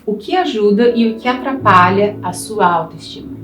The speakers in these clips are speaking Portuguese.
o que ajuda e o que atrapalha a sua autoestima.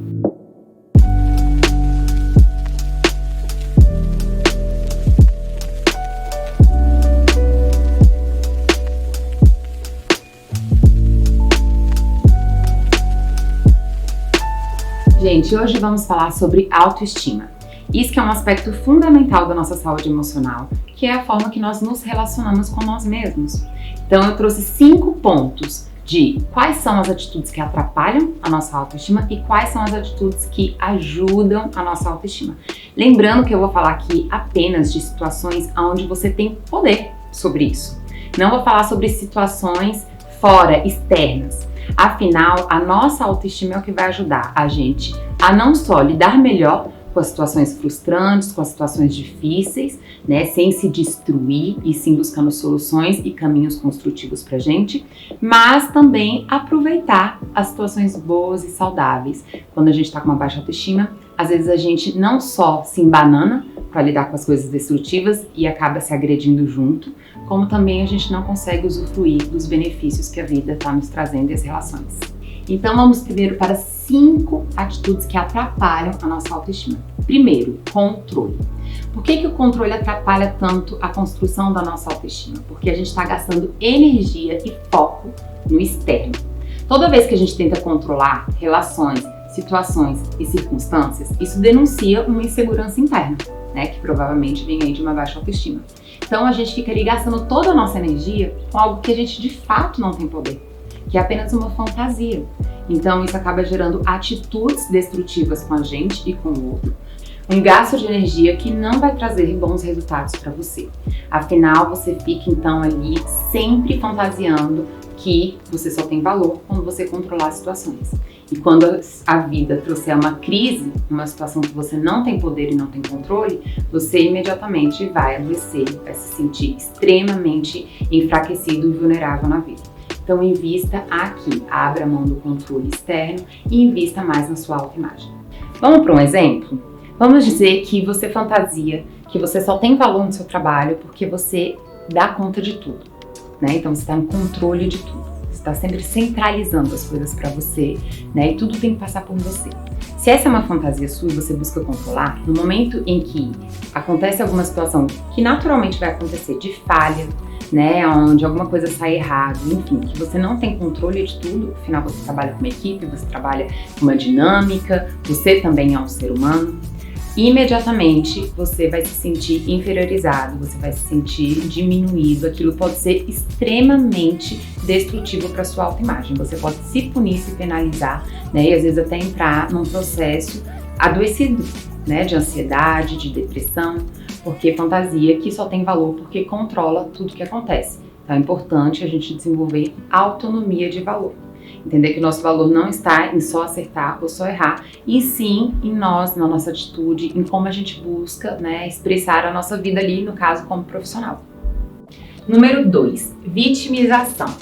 Gente, hoje vamos falar sobre autoestima. Isso que é um aspecto fundamental da nossa saúde emocional, que é a forma que nós nos relacionamos com nós mesmos. Então eu trouxe 5 pontos de quais são as atitudes que atrapalham a nossa autoestima e quais são as atitudes que ajudam a nossa autoestima. Lembrando que eu vou falar aqui apenas de situações onde você tem poder sobre isso. Não vou falar sobre situações fora, externas. Afinal, a nossa autoestima é o que vai ajudar a gente a não só lidar melhor com as situações frustrantes, com as situações difíceis, né, sem se destruir e sim buscando soluções e caminhos construtivos pra gente, mas também aproveitar as situações boas e saudáveis. Quando a gente tá com uma baixa autoestima, às vezes a gente não só se embanana para lidar com as coisas destrutivas e acaba se agredindo junto, como também a gente não consegue usufruir dos benefícios que a vida está nos trazendo e as relações. Então vamos primeiro para 5 atitudes que atrapalham a nossa autoestima. Primeiro, controle. Por que o controle atrapalha tanto a construção da nossa autoestima? Porque a gente está gastando energia e foco no externo. Toda vez que a gente tenta controlar relações, situações e circunstâncias, isso denuncia uma insegurança interna, né, que provavelmente vem aí de uma baixa autoestima. Então a gente fica ali gastando toda a nossa energia com algo que a gente de fato não tem poder, que é apenas uma fantasia. Então isso acaba gerando atitudes destrutivas com a gente e com o outro. Um gasto de energia que não vai trazer bons resultados para você. Afinal, você fica então ali sempre fantasiando que você só tem valor quando você controlar as situações. E quando a vida trouxer uma crise, uma situação que você não tem poder e não tem controle, você imediatamente vai adoecer, vai se sentir extremamente enfraquecido e vulnerável na vida. Então invista aqui, abra mão do controle externo e invista mais na sua autoimagem. Vamos para um exemplo? Vamos dizer que você fantasia que você só tem valor no seu trabalho porque você dá conta de tudo, né? Então você está no controle de tudo. Você está sempre centralizando as coisas para você, né? E tudo tem que passar por você. Se essa é uma fantasia sua e você busca controlar, no momento em que acontece alguma situação que naturalmente vai acontecer de falha, né, onde alguma coisa sai errado, enfim, que você não tem controle de tudo, afinal você trabalha com uma equipe, você trabalha com uma dinâmica, você também é um ser humano, imediatamente você vai se sentir inferiorizado, você vai se sentir diminuído, aquilo pode ser extremamente destrutivo para sua autoimagem, você pode se punir, se penalizar, né, e às vezes até entrar num processo adoecido, né, de ansiedade, de depressão, porque fantasia que só tem valor porque controla tudo que acontece. Então é importante a gente desenvolver autonomia de valor. Entender que o nosso valor não está em só acertar ou só errar, e sim em nós, na nossa atitude, em como a gente busca, né, expressar a nossa vida ali, no caso, como profissional. Número 2, vitimização.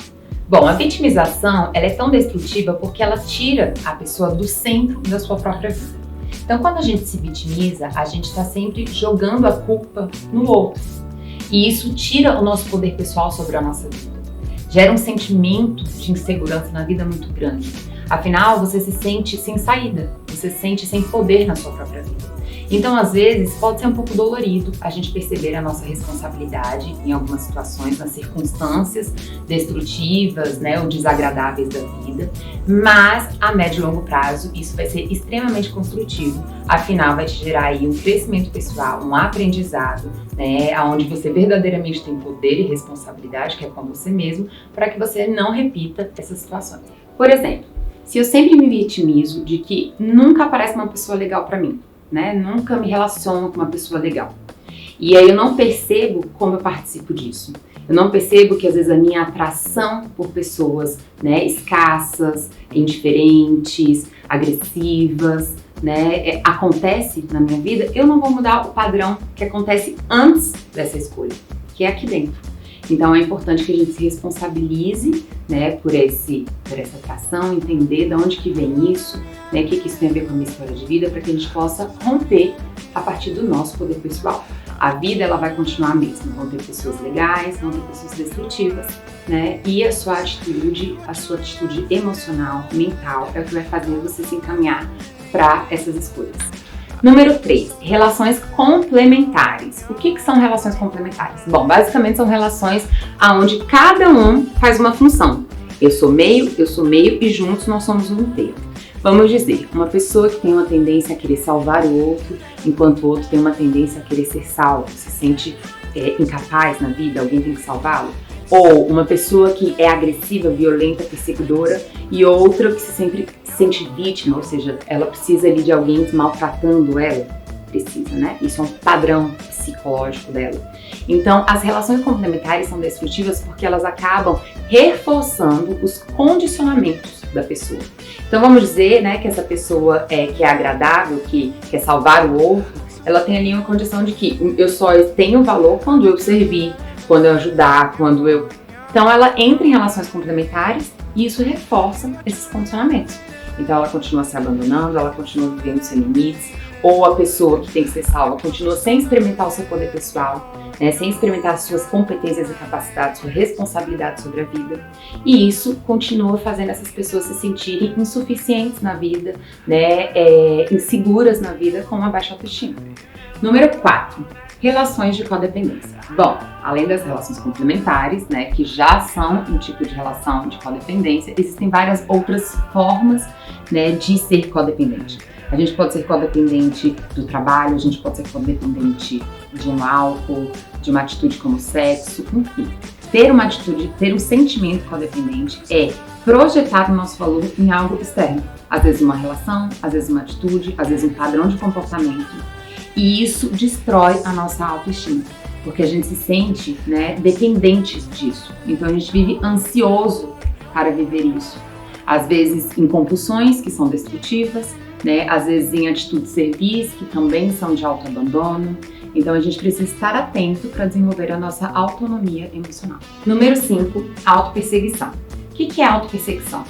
Bom, a vitimização ela é tão destrutiva porque ela tira a pessoa do centro da sua própria vida. Então, quando a gente se vitimiza, a gente está sempre jogando a culpa no outro. E isso tira o nosso poder pessoal sobre a nossa vida. Gera um sentimento de insegurança na vida muito grande. Afinal, você se sente sem saída, você se sente sem poder na sua própria vida. Então, às vezes, pode ser um pouco dolorido a gente perceber a nossa responsabilidade em algumas situações, nas circunstâncias destrutivas, né, ou desagradáveis da vida, mas a médio e longo prazo isso vai ser extremamente construtivo, afinal vai te gerar aí um crescimento pessoal, um aprendizado, né, onde você verdadeiramente tem poder e responsabilidade, que é com você mesmo, para que você não repita essas situações. Por exemplo, se eu sempre me vitimizo de que nunca aparece uma pessoa legal para mim, né? Nunca me relaciono com uma pessoa legal. E aí eu não percebo como eu participo disso. Eu não percebo que às vezes a minha atração por pessoas, né, escassas, indiferentes, agressivas, né, acontece na minha vida. Eu não vou mudar o padrão que acontece antes dessa escolha, que é aqui dentro. Então é importante que a gente se responsabilize, né, por essa atração, entender de onde que vem isso, né, o que isso tem a ver com a minha história de vida, para que a gente possa romper a partir do nosso poder pessoal. A vida ela vai continuar a mesma, vão ter pessoas legais, vão ter pessoas destrutivas, né? E a sua atitude emocional, mental, é o que vai fazer você se encaminhar para essas escolhas. Número 3, relações complementares. O que são relações complementares? Bom, basicamente são relações onde cada um faz uma função. Eu sou meio e juntos nós somos um inteiro. Vamos dizer, uma pessoa que tem uma tendência a querer salvar o outro, enquanto o outro tem uma tendência a querer ser salvo, se sente incapaz na vida, alguém tem que salvá-lo. Ou uma pessoa que é agressiva, violenta, perseguidora, e outra que se sente vítima, ou seja, ela precisa ali de alguém maltratando ela. Precisa, né? Isso é um padrão psicológico dela. Então, as relações complementares são destrutivas porque elas acabam reforçando os condicionamentos da pessoa. Então, vamos dizer, né, que essa pessoa que é agradável, que quer salvar o outro, ela tem ali uma condição de que eu só tenho valor quando eu servir, quando eu ajudar, quando eu... Então, ela entra em relações complementares e isso reforça esses condicionamentos. Então, ela continua se abandonando, ela continua vivendo sem limites, ou a pessoa que tem que ser salva continua sem experimentar o seu poder pessoal, né, sem experimentar as suas competências e capacidades, sua responsabilidade sobre a vida. E isso continua fazendo essas pessoas se sentirem insuficientes na vida, né, inseguras na vida, com uma baixa autoestima. Número 4, relações de codependência. Bom, além das relações complementares, né, que já são um tipo de relação de codependência, existem várias outras formas, né, de ser codependente. A gente pode ser codependente do trabalho, a gente pode ser codependente de um álcool, de uma atitude como sexo, enfim. Ter uma atitude, ter um sentimento codependente é projetar o nosso valor em algo externo. Às vezes uma relação, às vezes uma atitude, às vezes um padrão de comportamento. E isso destrói a nossa autoestima, porque a gente se sente, né, dependente disso. Então a gente vive ansioso para viver isso. Às vezes em compulsões que são destrutivas, né? Às vezes em atitudes servis, que também são de autoabandono. Então a gente precisa estar atento para desenvolver a nossa autonomia emocional. Número 5, autoperseguição. O que é autoperseguição?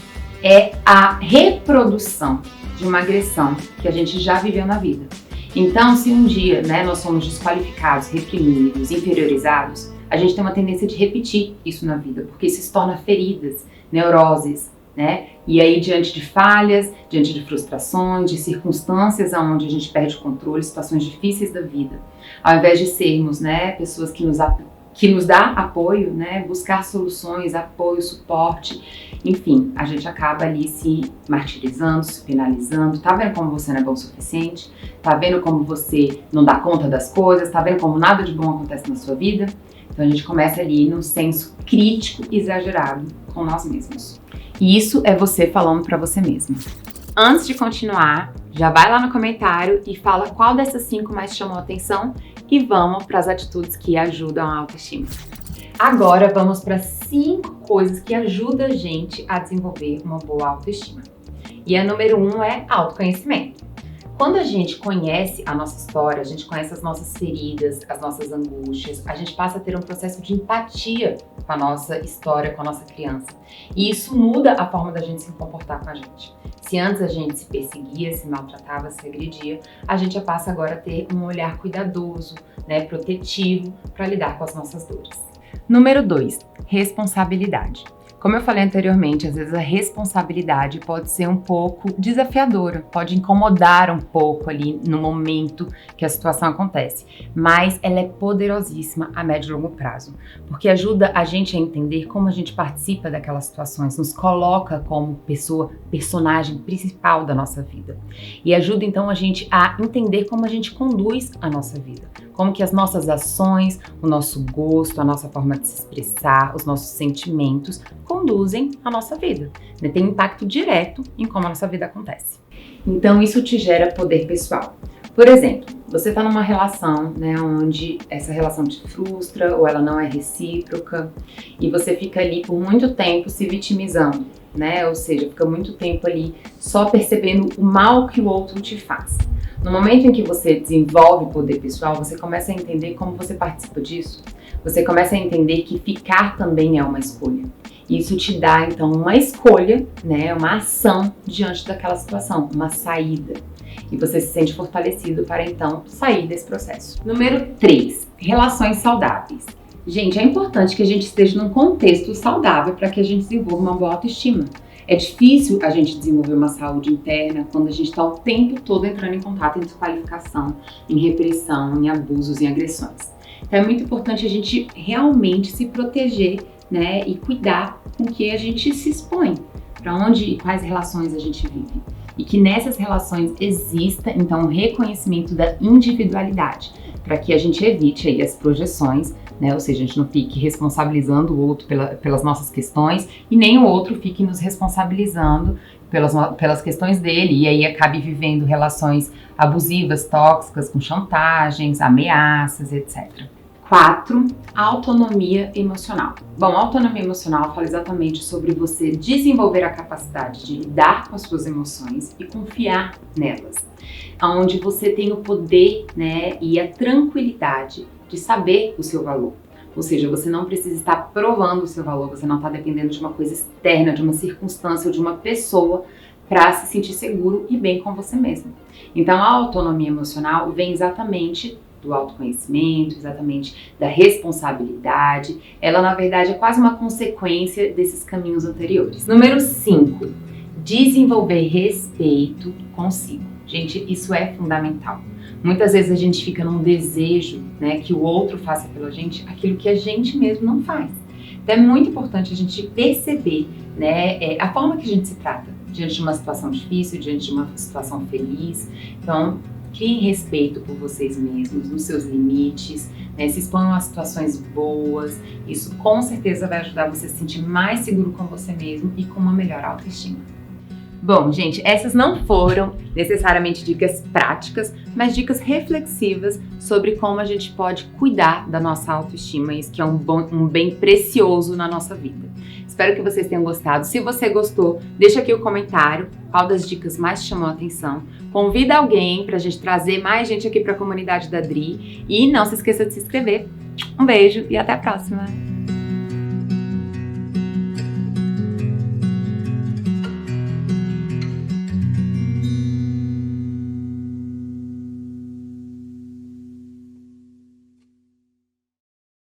É a reprodução de uma agressão que a gente já viveu na vida. Então, se um dia, né, nós somos desqualificados, reprimidos, inferiorizados, a gente tem uma tendência de repetir isso na vida, porque isso se torna feridas, neuroses, né? E aí, diante de falhas, diante de frustrações, de circunstâncias onde a gente perde o controle, situações difíceis da vida, ao invés de sermos, né, pessoas que nos dá apoio, né, buscar soluções, apoio, suporte, enfim, a gente acaba ali se martirizando, se penalizando. Tá vendo como você não é bom o suficiente? Tá vendo como você não dá conta das coisas? Tá vendo como nada de bom acontece na sua vida? Então a gente começa ali num senso crítico exagerado com nós mesmos. E isso é você falando pra você mesmo. Antes de continuar, já vai lá no comentário e fala qual dessas 5 mais chamou a atenção e vamos para as atitudes que ajudam a autoestima. Agora vamos para 5 coisas que ajudam a gente a desenvolver uma boa autoestima. E a número 1 é autoconhecimento. Quando a gente conhece a nossa história, a gente conhece as nossas feridas, as nossas angústias, a gente passa a ter um processo de empatia com a nossa história, com a nossa criança. E isso muda a forma da gente se comportar com a gente. Se antes a gente se perseguia, se maltratava, se agredia, a gente já passa agora a ter um olhar cuidadoso, né, protetivo, para lidar com as nossas dores. Número 2, responsabilidade. Como eu falei anteriormente, às vezes a responsabilidade pode ser um pouco desafiadora, pode incomodar um pouco ali no momento que a situação acontece, mas ela é poderosíssima a médio e longo prazo, porque ajuda a gente a entender como a gente participa daquelas situações, nos coloca como personagem principal da nossa vida e ajuda então a gente a entender como a gente conduz a nossa vida, como que as nossas ações, o nosso gosto, a nossa forma de se expressar, os nossos sentimentos conduzem a nossa vida, né? Tem impacto direto em como a nossa vida acontece. Então isso te gera poder pessoal. Por exemplo, você está numa relação, né, onde essa relação te frustra ou ela não é recíproca e você fica ali por muito tempo se vitimizando, né? Ou seja, fica muito tempo ali só percebendo o mal que o outro te faz. No momento em que você desenvolve poder pessoal, você começa a entender como você participa disso. Você começa a entender que ficar também é uma escolha. Isso te dá, então, uma escolha, né, uma ação diante daquela situação, uma saída. E você se sente fortalecido para então sair desse processo. Número 3, relações saudáveis. Gente, é importante que a gente esteja num contexto saudável para que a gente desenvolva uma boa autoestima. É difícil a gente desenvolver uma saúde interna quando a gente está o tempo todo entrando em contato em desqualificação, em repressão, em abusos, em agressões. Então é muito importante a gente realmente se proteger, né, e cuidar com que a gente se expõe, para onde e quais relações a gente vive. E que nessas relações exista, então, o reconhecimento da individualidade, para que a gente evite aí as projeções, né? Ou seja, a gente não fique responsabilizando o outro pelas nossas questões e nem o outro fique nos responsabilizando pelas questões dele e aí acabe vivendo relações abusivas, tóxicas, com chantagens, ameaças, etc. 4, autonomia emocional. Bom, a autonomia emocional fala exatamente sobre você desenvolver a capacidade de lidar com as suas emoções e confiar nelas, onde você tem o poder, né, e a tranquilidade de saber o seu valor. Ou seja, você não precisa estar provando o seu valor, você não está dependendo de uma coisa externa, de uma circunstância ou de uma pessoa para se sentir seguro e bem com você mesmo. Então, a autonomia emocional vem exatamente do autoconhecimento, exatamente da responsabilidade. Ela, na verdade, é quase uma consequência desses caminhos anteriores. Número 5, desenvolver respeito consigo. Gente, isso é fundamental. Muitas vezes a gente fica num desejo, né, que o outro faça pela gente aquilo que a gente mesmo não faz. Então é muito importante a gente perceber, né, a forma que a gente se trata diante de uma situação difícil, diante de uma situação feliz. Então, criem respeito por vocês mesmos, nos seus limites, né, se exponham a situações boas. Isso com certeza vai ajudar você a se sentir mais seguro com você mesmo e com uma melhor autoestima. Bom, gente, essas não foram necessariamente dicas práticas, mas dicas reflexivas sobre como a gente pode cuidar da nossa autoestima, isso que é um bem precioso na nossa vida. Espero que vocês tenham gostado. Se você gostou, deixa aqui o comentário qual das dicas mais te chamou a atenção. Convida alguém pra gente trazer mais gente aqui pra comunidade da Dri e não se esqueça de se inscrever. Um beijo e até a próxima!